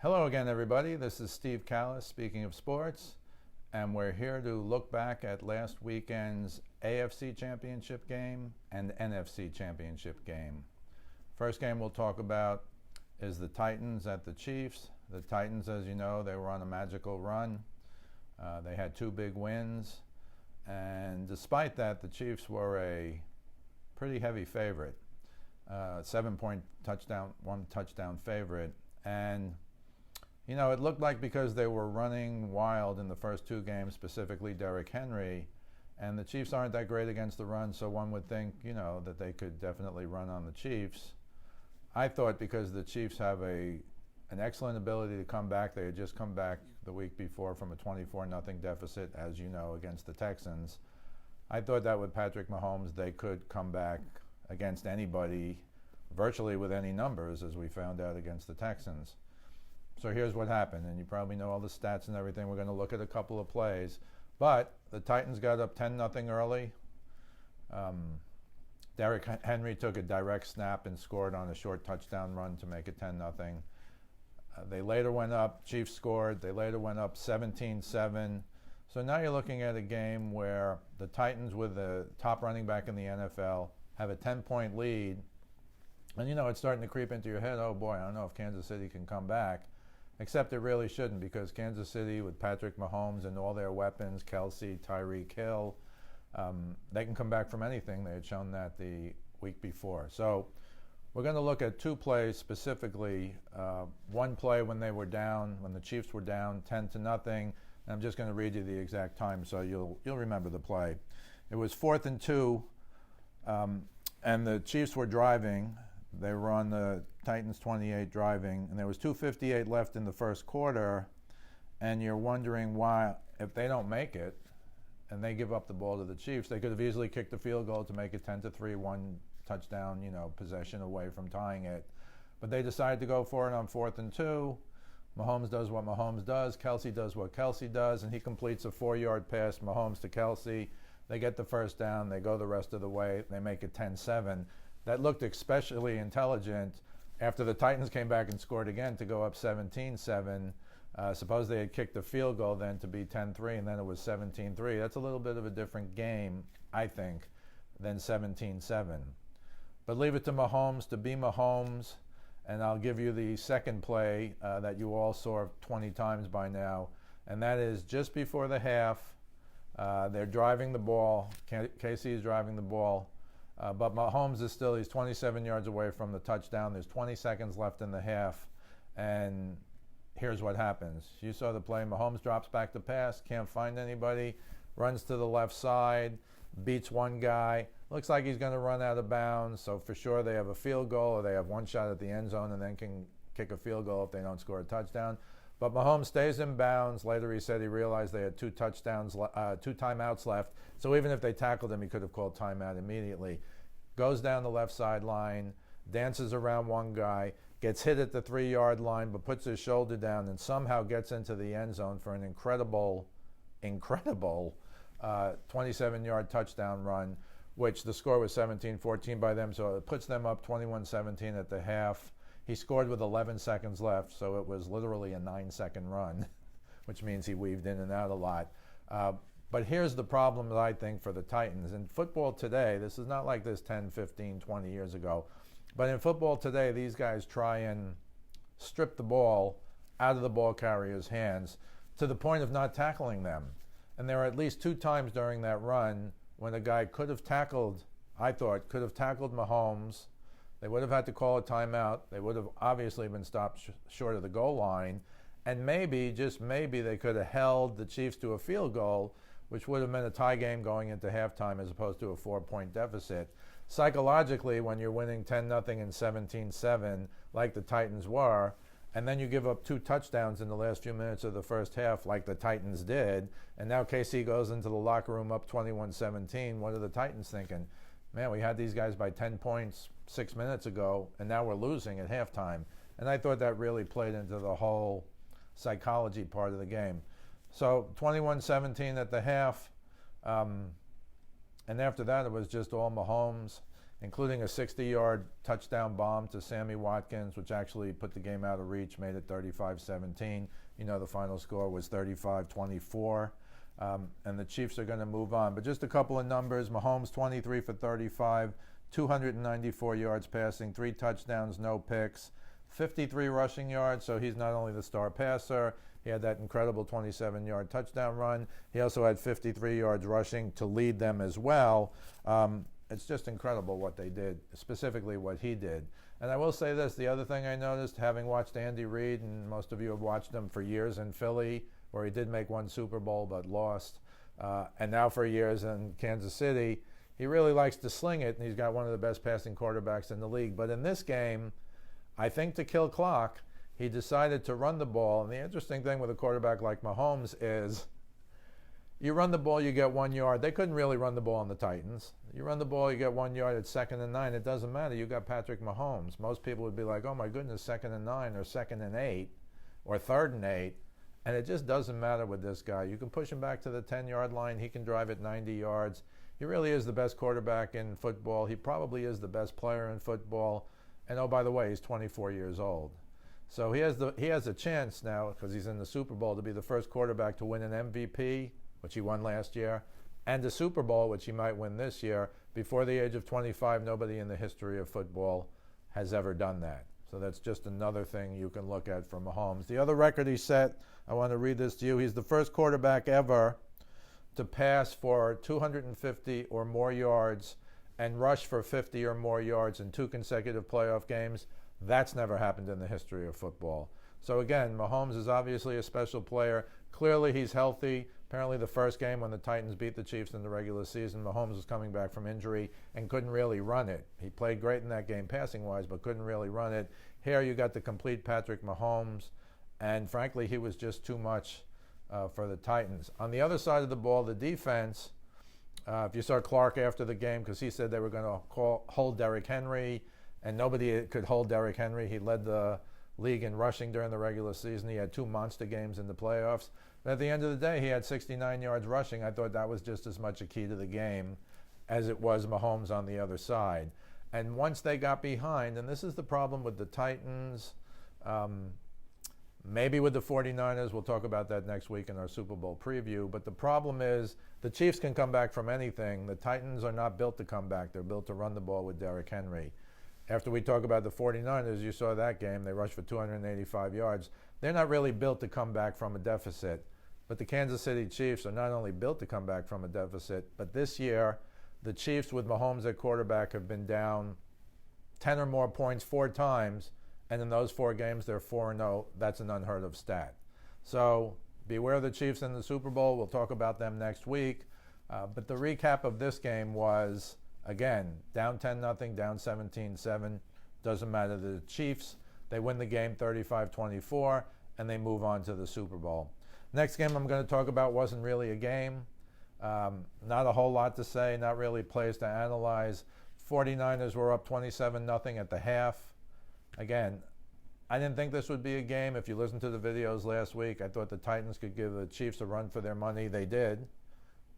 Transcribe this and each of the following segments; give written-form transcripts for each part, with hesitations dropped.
Hello again, everybody. This is Steve Callis, speaking of sports, and we're here to look back at last weekend's AFC Championship game and NFC Championship game. First game we'll talk about is the Titans at the Chiefs. The Titans, as you know, they were on a magical run. They had two big wins, and despite that, the Chiefs were a pretty heavy favorite, 7-point touchdown, one touchdown favorite, and you know, it looked like because they were running wild in the first two games, specifically Derrick Henry, and the Chiefs aren't that great against the run, so one would think, you know, that they could definitely run on the Chiefs. I thought because the Chiefs have an excellent ability to come back. They had just come back the week before from a 24-0 deficit, as you know, against the Texans. I thought that with Patrick Mahomes, they could come back against anybody, virtually with any numbers, as we found out against the Texans. So here's what happened, and you probably know all the stats and everything. We're going to look at a couple of plays. But the Titans got up 10-0 early. Derrick Henry took a direct snap and scored on a short touchdown run to make it 10-0. They later went up, Chiefs scored, they later went up 17-7. So now you're looking at a game where the Titans, with the top running back in the NFL, have a 10-point lead. And you know, it's starting to creep into your head, oh boy, I don't know if Kansas City can come back. Except it really shouldn't, because Kansas City, with Patrick Mahomes and all their weapons, Kelsey, Tyreek Hill, they can come back from anything. They had shown that the week before. So we're going to look at two plays specifically. One play when they were down, when the Chiefs were down 10-0. And I'm just going to read you the exact time so you'll remember the play. It was 4th and 2, and the Chiefs were driving. They were on the Titans 28 driving, and there was 2:58 left in the first quarter, and you're wondering why, if they don't make it and they give up the ball to the Chiefs, they could have easily kicked the field goal to make it 10-3, one touchdown, possession away from tying it. But they decided to go for it on 4th and 2. Mahomes does what Mahomes does. Kelsey does what Kelsey does, and he completes a 4-yard pass, Mahomes to Kelsey. They get the first down. They go the rest of the way. They make it 10-7. That looked especially intelligent after the Titans came back and scored again to go up 17-7. Suppose they had kicked the field goal then to be 10-3, and then it was 17-3. That's a little bit of a different game, I think, than 17-7. But leave it to Mahomes to be Mahomes, and I'll give you the second play that you all saw 20 times by now, and that is just before the half. They're driving the ball. KC is driving the ball. But Mahomes is still, he's 27 yards away from the touchdown. There's 20 seconds left in the half. And here's what happens. You saw the play. Mahomes drops back to pass, can't find anybody, runs to the left side, beats one guy. Looks like he's going to run out of bounds. So for sure they have a field goal, or they have one shot at the end zone and then can kick a field goal if they don't score a touchdown. But Mahomes stays in bounds. Later he said he realized they had two timeouts left. So even if they tackled him, he could have called timeout immediately. Goes down the left sideline, dances around one guy, gets hit at the 3-yard line, but puts his shoulder down and somehow gets into the end zone for an incredible 27-yard touchdown run, which the score was 17-14 by them. So it puts them up 21-17 at the half. He scored with 11 seconds left, so it was literally a 9-second run, which means he weaved in and out a lot. But here's the problem that I think for the Titans. In football today, this is not like this 10, 15, 20 years ago, but in football today, these guys try and strip the ball out of the ball carrier's hands to the point of not tackling them. And there were at least 2 times during that run when a guy could have tackled Mahomes. They would have had to call a timeout. They would have obviously been stopped short of the goal line. And maybe, just maybe, they could have held the Chiefs to a field goal, which would have meant a tie game going into halftime as opposed to a 4-point deficit. Psychologically, when you're winning 10-0 and 17-7, like the Titans were, and then you give up 2 touchdowns in the last few minutes of the first half, like the Titans did, and now KC goes into the locker room up 21-17, what are the Titans thinking? Man, we had these guys by 10 points 6 minutes ago, and now we're losing at halftime. And I thought that really played into the whole psychology part of the game. So 21-17 at the half, and after that it was just all Mahomes. including a 60-yard touchdown bomb to Sammy Watkins, which actually put the game out of reach, made it 35-17. You know, the final score was 35-24. And the Chiefs are going to move on. But just a couple of numbers. Mahomes, 23 for 35, 294 yards passing, 3 touchdowns, no picks, 53 rushing yards. So he's not only the star passer, he had that incredible 27-yard touchdown run. He also had 53 yards rushing to lead them as well. It's just incredible what they did, specifically what he did. And I will say this, the other thing I noticed, having watched Andy Reid, and most of you have watched him for years in Philly, where he did make one Super Bowl but lost, and now for years in Kansas City, he really likes to sling it, and he's got one of the best passing quarterbacks in the league. But in this game, I think to kill clock, he decided to run the ball. And the interesting thing with a quarterback like Mahomes is you run the ball, you get 1 yard. They couldn't really run the ball on the Titans. You run the ball, you get 1 yard at 2nd and 9. It doesn't matter. You got Patrick Mahomes. Most people would be like, oh my goodness, 2nd and 9 or 2nd and 8 or 3rd and 8. And it just doesn't matter with this guy. You can push him back to the 10-yard line. He can drive it 90 yards. He really is the best quarterback in football. He probably is the best player in football. And oh, by the way, he's 24 years old. So he has a chance now, because he's in the Super Bowl, to be the first quarterback to win an MVP, which he won last year, and a Super Bowl, which he might win this year. Before the age of 25, nobody in the history of football has ever done that. So that's just another thing you can look at for Mahomes. The other record he set, I want to read this to you. He's the first quarterback ever to pass for 250 or more yards and rush for 50 or more yards in 2 consecutive playoff games. That's never happened in the history of football. So again, Mahomes is obviously a special player. Clearly he's healthy. Apparently the first game when the Titans beat the Chiefs in the regular season, Mahomes was coming back from injury and couldn't really run it. He played great in that game passing-wise, but couldn't really run it. Here you got the complete Patrick Mahomes, and frankly, he was just too much for the Titans. On the other side of the ball, the defense, if you saw Clark after the game, because he said they were going to hold Derrick Henry, and nobody could hold Derrick Henry. He led the league in rushing during the regular season. He had 2 monster games in the playoffs. But at the end of the day, he had 69 yards rushing. I thought that was just as much a key to the game as it was Mahomes on the other side. And once they got behind, and this is the problem with the Titans, maybe with the 49ers, we'll talk about that next week in our Super Bowl preview, but the problem is the Chiefs can come back from anything. The Titans are not built to come back. They're built to run the ball with Derrick Henry. After we talk about the 49ers, you saw that game. They rushed for 285 yards. They're not really built to come back from a deficit. But the Kansas City Chiefs are not only built to come back from a deficit, but this year, the Chiefs with Mahomes at quarterback have been down 10 or more points 4 times, and in those 4 games, they're 4-0. That's an unheard of stat. So beware of the Chiefs in the Super Bowl. We'll talk about them next week. But the recap of this game was, again, down 10-0, down 17-7. Doesn't matter. The Chiefs, they win the game 35-24, and they move on to the Super Bowl. Next game I'm going to talk about wasn't really a game. Not a whole lot to say, not really plays to analyze. 49ers were up 27-0 at the half. Again, I didn't think this would be a game. If you listened to the videos last week, I thought the Titans could give the Chiefs a run for their money. They did.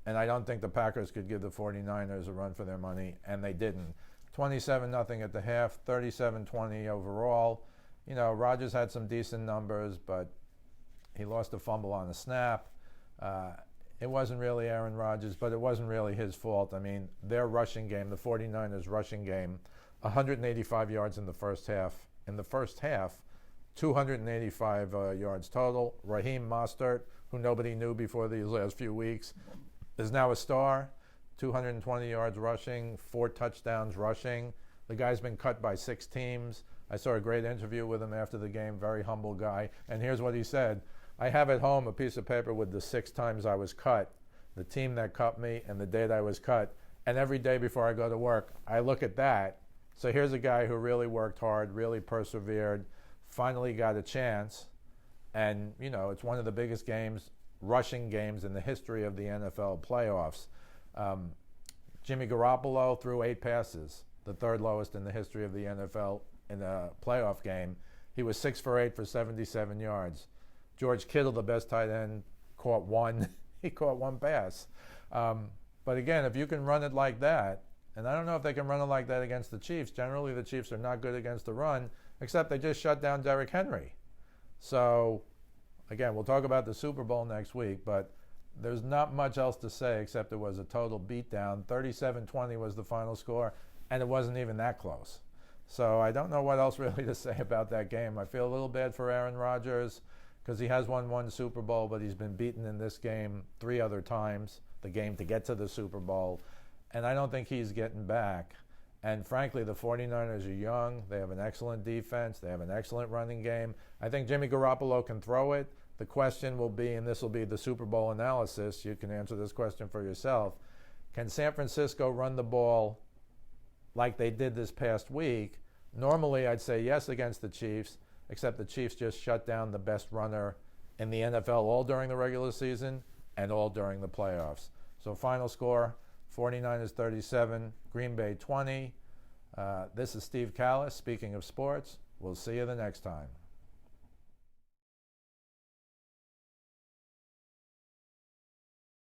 And I don't think the Packers could give the 49ers a run for their money, and they didn't. 27-0 at the half, 37-20 overall. You know, Rodgers had some decent numbers, but he lost a fumble on a snap. It wasn't really Aaron Rodgers, but it wasn't really his fault. I mean, their rushing game, the 49ers rushing game, 185 yards in the first half. In the first half, 285 yards total. Raheem Mostert, who nobody knew before these last few weeks, is now a star. 220 yards rushing, 4 touchdowns rushing. The guy's been cut by 6 teams. I saw a great interview with him after the game, very humble guy. And here's what he said. I have at home a piece of paper with the 6 times I was cut, the team that cut me, and the date I was cut. And every day before I go to work, I look at that. So here's a guy who really worked hard, really persevered, finally got a chance. And, you know, it's one of the biggest games, rushing games in the history of the NFL playoffs. Jimmy Garoppolo threw 8 passes, the 3rd lowest in the history of the NFL in a playoff game. He was 6 for 8 for 77 yards. George Kittle, the best tight end, caught 1. He caught 1 pass. But again, if you can run it like that, And I don't know if they can run it like that against the Chiefs. Generally, the Chiefs are not good against the run, except they just shut down Derrick Henry. So, again, we'll talk about the Super Bowl next week, but there's not much else to say except it was a total beatdown. 37-20 was the final score, and it wasn't even that close. So I don't know what else really to say about that game. I feel a little bad for Aaron Rodgers because he has won one Super Bowl, but he's been beaten in this game 3 other times, the game to get to the Super Bowl. And I don't think he's getting back. And frankly, the 49ers are young. They have an excellent defense. They have an excellent running game. I think Jimmy Garoppolo can throw it. The question will be, and this will be the Super Bowl analysis, you can answer this question for yourself, can San Francisco run the ball like they did this past week? Normally, I'd say yes against the Chiefs, except the Chiefs just shut down the best runner in the NFL all during the regular season and all during the playoffs. So final score, 49ers 37, Green Bay 20. This is Steve Callis, speaking of sports. We'll see you the next time.